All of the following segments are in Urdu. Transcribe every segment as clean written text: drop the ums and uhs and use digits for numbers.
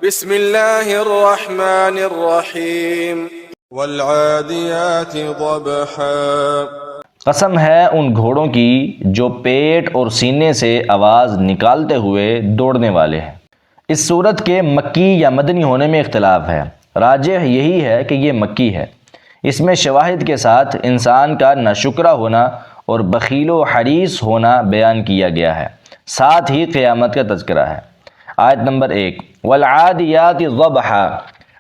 بسم اللہ الرحمن الرحیم والعادیات ضبحا۔ قسم ہے ان گھوڑوں کی جو پیٹ اور سینے سے آواز نکالتے ہوئے دوڑنے والے ہیں۔ اس صورت کے مکی یا مدنی ہونے میں اختلاف ہے، راجح یہی ہے کہ یہ مکی ہے۔ اس میں شواہد کے ساتھ انسان کا ناشکرا ہونا اور بخیل و حریص ہونا بیان کیا گیا ہے، ساتھ ہی قیامت کا تذکرہ ہے۔ آیت نمبر 1، والعادیات ضبحا۔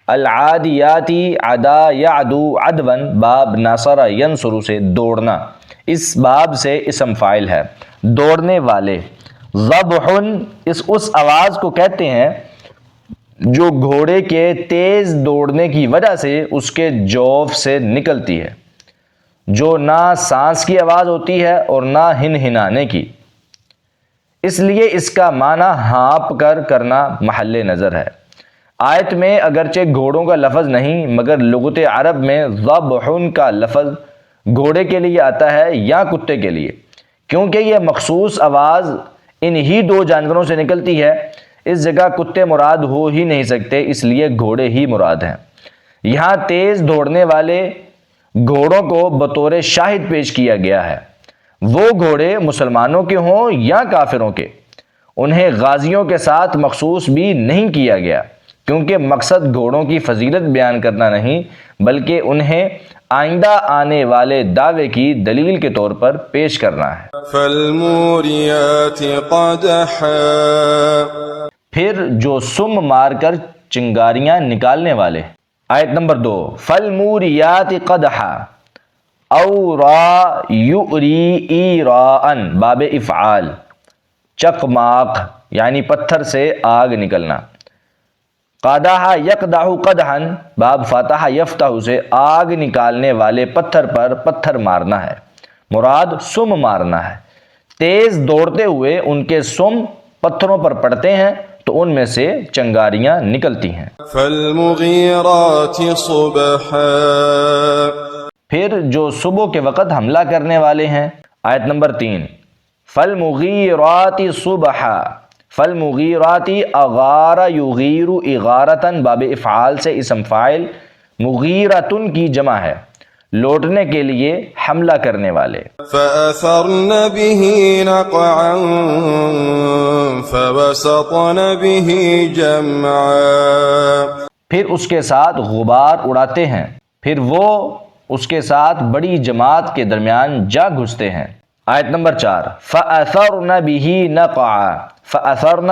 العادیاتی عدا یعدو عدوا، باب ناصر ینصر سے دوڑنا، اس باب سے اسم فاعل ہے، دوڑنے والے۔ ضبح اس آواز کو کہتے ہیں جو گھوڑے کے تیز دوڑنے کی وجہ سے اس کے جوف سے نکلتی ہے، جو نہ سانس کی آواز ہوتی ہے اور نہ ہنہنانے کی، اس لیے اس کا معنی ہانپ کر کرنا محل نظر ہے۔ آیت میں اگرچہ گھوڑوں کا لفظ نہیں مگر لغت عرب میں ضبحن کا لفظ گھوڑے کے لیے آتا ہے یا کتے کے لیے، کیونکہ یہ مخصوص آواز انہی دو جانوروں سے نکلتی ہے۔ اس جگہ کتے مراد ہو ہی نہیں سکتے، اس لیے گھوڑے ہی مراد ہیں۔ یہاں تیز دوڑنے والے گھوڑوں کو بطور شاہد پیش کیا گیا ہے، وہ گھوڑے مسلمانوں کے ہوں یا کافروں کے۔ انہیں غازیوں کے ساتھ مخصوص بھی نہیں کیا گیا، کیونکہ مقصد گھوڑوں کی فضیلت بیان کرنا نہیں بلکہ انہیں آئندہ آنے والے دعوے کی دلیل کے طور پر پیش کرنا ہے۔ فالموریات قدحا۔ پھر جو سم مار کر چنگاریاں نکالنے والے۔ آیت نمبر 2، فالموریات قدحا اورا یؤری ایراءن، باب افعال، چقماق یعنی پتھر سے آگ نکلنا۔ قدح یقدح قدحا، باب فتح یفتح سے آگ نکالنے والے پتھر پر پتھر مارنا ہے، مراد سم مارنا ہے۔ تیز دوڑتے ہوئے ان کے سم پتھروں پر پڑتے ہیں تو ان میں سے چنگاریاں نکلتی ہیں۔ فالمغیرات صبحا۔ پھر جو صبح کے وقت حملہ کرنے والے ہیں۔ آیت نمبر 3، فالمغیرات صبحا۔ فالمغیرات اغار یغیر اغارتن، باب افعال سے اسم فاعل، مغیرتن کی جمع ہے، لوٹنے کے لیے حملہ کرنے والے۔ فأثرن به نقعا فوسطن به جمعا۔ پھر اس کے ساتھ غبار اڑاتے ہیں، پھر وہ اس کے ساتھ بڑی جماعت کے درمیان جا گھستے ہیں۔ آیت نمبر 4، فأثرن به نقعا۔ فأثرن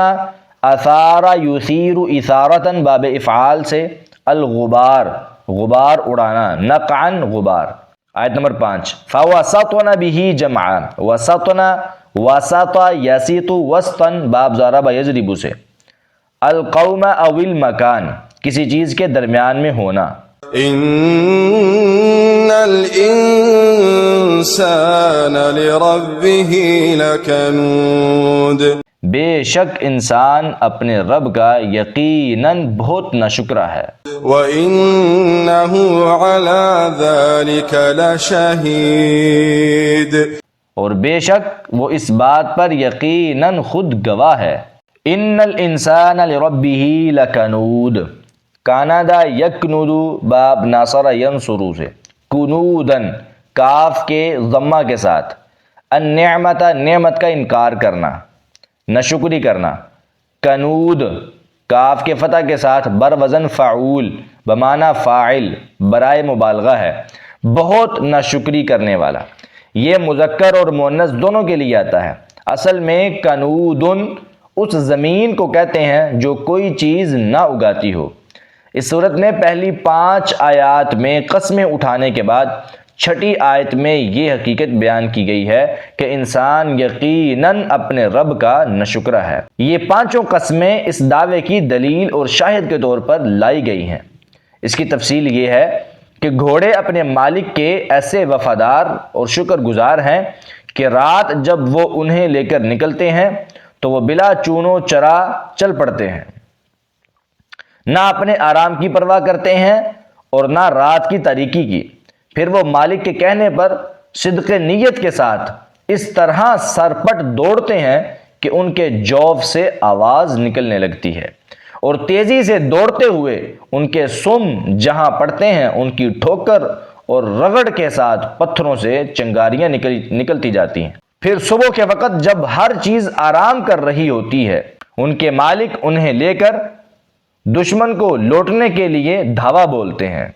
اثار یثیر اثارتن، باب افعال سے، الغبار غبار اڑانا، نقعا غبار۔ آیت نمبر 5، فوسطن به جمعا۔ وسطن وسط یسیط وسطا، باب ضرب یضرب سے، القوم او المکان، کسی چیز کے درمیان میں ہونا۔ ان الانسان لربه لکنود۔ بے شک انسان اپنے رب کا یقیناً بہت ناشکرا ہے۔ وَإِنَّهُ عَلَى ذَلِكَ لَشَهِيدٌ۔ اور بے شک وہ اس بات پر یقیناً خود گواہ ہے۔ ان الانسان لربه لکنود، کانادا یکنود، باب ناصر ینصر سے، کنودن کاف کے ضمہ کے ساتھ، النعمت نعمت کا انکار کرنا، ناشکری کرنا، کنود کاف کے فتح کے ساتھ بر وزن فعول بمعنی فاعل برائے مبالغہ ہے، بہت ناشکری کرنے والا۔ یہ مذکر اور مؤنث دونوں کے لیے آتا ہے۔ اصل میں کنودن اس زمین کو کہتے ہیں جو کوئی چیز نہ اگاتی ہو۔ اس صورت میں پہلی 5 آیات میں قسمیں اٹھانے کے بعد چھٹی آیت میں یہ حقیقت بیان کی گئی ہے کہ انسان یقیناً اپنے رب کا ناشکرا ہے۔ یہ 5 قسمیں اس دعوے کی دلیل اور شاہد کے طور پر لائی گئی ہیں۔ اس کی تفصیل یہ ہے کہ گھوڑے اپنے مالک کے ایسے وفادار اور شکر گزار ہیں کہ رات جب وہ انہیں لے کر نکلتے ہیں تو وہ بلا چونو چرا چل پڑتے ہیں، نہ اپنے آرام کی پرواہ کرتے ہیں اور نہ رات کی تاریکی کی۔ پھر وہ مالک کے کہنے پر صدق نیت کے ساتھ اس طرح سرپٹ دوڑتے ہیں کہ ان کے جوف سے آواز نکلنے لگتی ہے اور تیزی سے دوڑتے ہوئے ان کے سم جہاں پڑتے ہیں ان کی ٹھوکر اور رگڑ کے ساتھ پتھروں سے چنگاریاں نکلتی جاتی ہیں۔ پھر صبح کے وقت جب ہر چیز آرام کر رہی ہوتی ہے، ان کے مالک انہیں لے کر دشمن کو لوٹنے کے لیے دھاوا بولتے ہیں،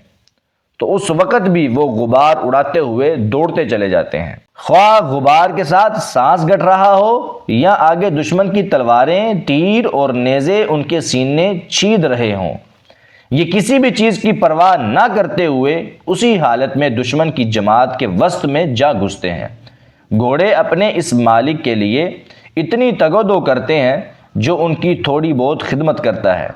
تو اس وقت بھی وہ غبار اڑاتے ہوئے دوڑتے چلے جاتے ہیں، خواہ غبار کے ساتھ سانس گٹ رہا ہو یا آگے دشمن کی تلواریں، تیر اور نیزے ان کے سینے چھید رہے ہوں۔ یہ کسی بھی چیز کی پرواہ نہ کرتے ہوئے اسی حالت میں دشمن کی جماعت کے وسط میں جا گھستے ہیں۔ گھوڑے اپنے اس مالک کے لیے اتنی تگودو کرتے ہیں جو ان کی تھوڑی بہت خدمت کرتا ہے،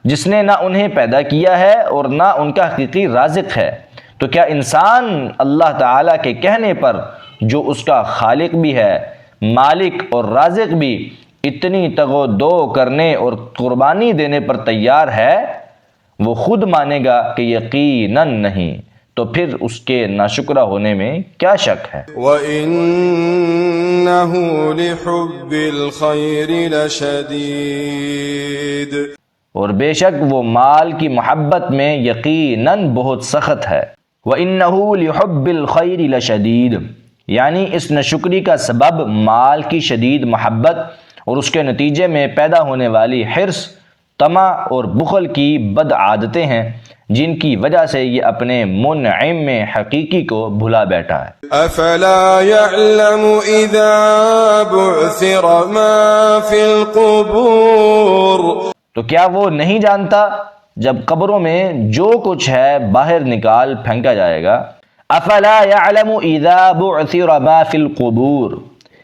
جس نے نہ انہیں پیدا کیا ہے اور نہ ان کا حقیقی رازق ہے۔ تو کیا انسان اللہ تعالیٰ کے کہنے پر، جو اس کا خالق بھی ہے، مالک اور رازق بھی، اتنی تگودو کرنے اور قربانی دینے پر تیار ہے؟ وہ خود مانے گا کہ یقیناً نہیں، تو پھر اس کے ناشکرہ ہونے میں کیا شک ہے؟ وَإِنَّهُ لِحُبِّ الْخَيْرِ لَشَدِيدٌ، اور بے شک وہ مال کی محبت میں یقیناً بہت سخت ہے۔ وَإِنَّهُ لِحُبِّ الْخَيْرِ لَشَدِيدٌ، یعنی اس ناشکری کا سبب مال کی شدید محبت اور اس کے نتیجے میں پیدا ہونے والی حرص، طمع اور بخل کی بد عادتیں ہیں، جن کی وجہ سے یہ اپنے منعم میں حقیقی کو بھلا بیٹھا ہے۔ أَفَلَا يَعْلَمُ إِذَا بُعْثِرَ مَا فِي الْقُبُورِ، تو کیا وہ نہیں جانتا جب قبروں میں جو کچھ ہے باہر نکال پھینکا جائے گا؟ افلا يعلم اذا بعثر ما فی القبور،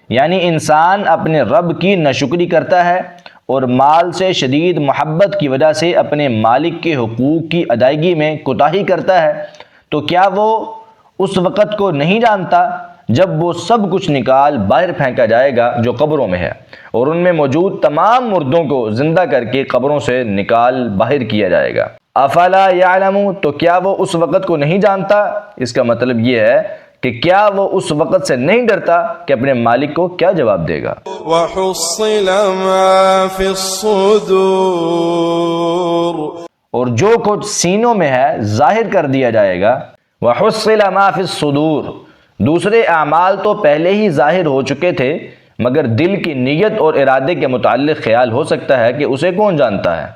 یعنی انسان اپنے رب کی ناشکری کرتا ہے اور مال سے شدید محبت کی وجہ سے اپنے مالک کے حقوق کی ادائیگی میں کوتاہی کرتا ہے، تو کیا وہ اس وقت کو نہیں جانتا جب وہ سب کچھ نکال باہر پھینکا جائے گا جو قبروں میں ہے، اور ان میں موجود تمام مردوں کو زندہ کر کے قبروں سے نکال باہر کیا جائے گا؟ افلا یعلم، تو کیا وہ اس وقت کو نہیں جانتا؟ اس کا مطلب یہ ہے کہ کیا وہ اس وقت سے نہیں ڈرتا کہ اپنے مالک کو کیا جواب دے گا؟ وَحُصِّلَ مَا فِي الصُّدُورِ، اور جو کچھ سینوں میں ہے ظاہر کر دیا جائے گا۔ وَحُصِّلَ مَا فِي الصُّدُورِ، دوسرے اعمال تو پہلے ہی ظاہر ہو چکے تھے، مگر دل کی نیت اور ارادے کے متعلق خیال ہو سکتا ہے کہ اسے کون جانتا ہے،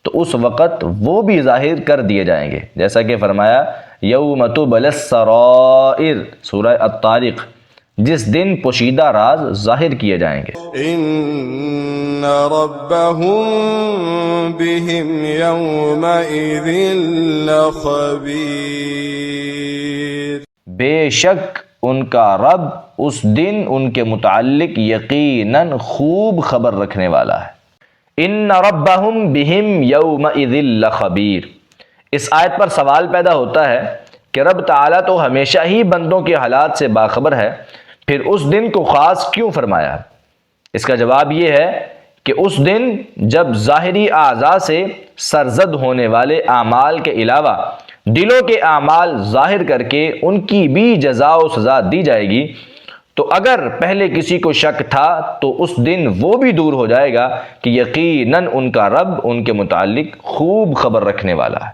تو اس وقت وہ بھی ظاہر کر دیے جائیں گے، جیسا کہ فرمایا یوم تبلی السرائر، سورہ الطارق، جس دن پوشیدہ راز ظاہر کیے جائیں گے۔ إِنَّ رَبَّهُم بِهِمْ يَوْمَئِذٍ لَخَبِيرٌ، بے شک ان کا رب اس دن ان کے متعلق یقیناً خوب خبر رکھنے والا ہے۔ ان ربہم بہم یومئذ لخبیر، اس آیت پر سوال پیدا ہوتا ہے کہ رب تعالیٰ تو ہمیشہ ہی بندوں کے حالات سے باخبر ہے، پھر اس دن کو خاص کیوں فرمایا؟ اس کا جواب یہ ہے کہ اس دن جب ظاہری اعضاء سے سرزد ہونے والے اعمال کے علاوہ دلوں کے اعمال ظاہر کر کے ان کی بھی جزا و سزا دی جائے گی، تو اگر پہلے کسی کو شک تھا تو اس دن وہ بھی دور ہو جائے گا کہ یقیناً ان کا رب ان کے متعلق خوب خبر رکھنے والا ہے۔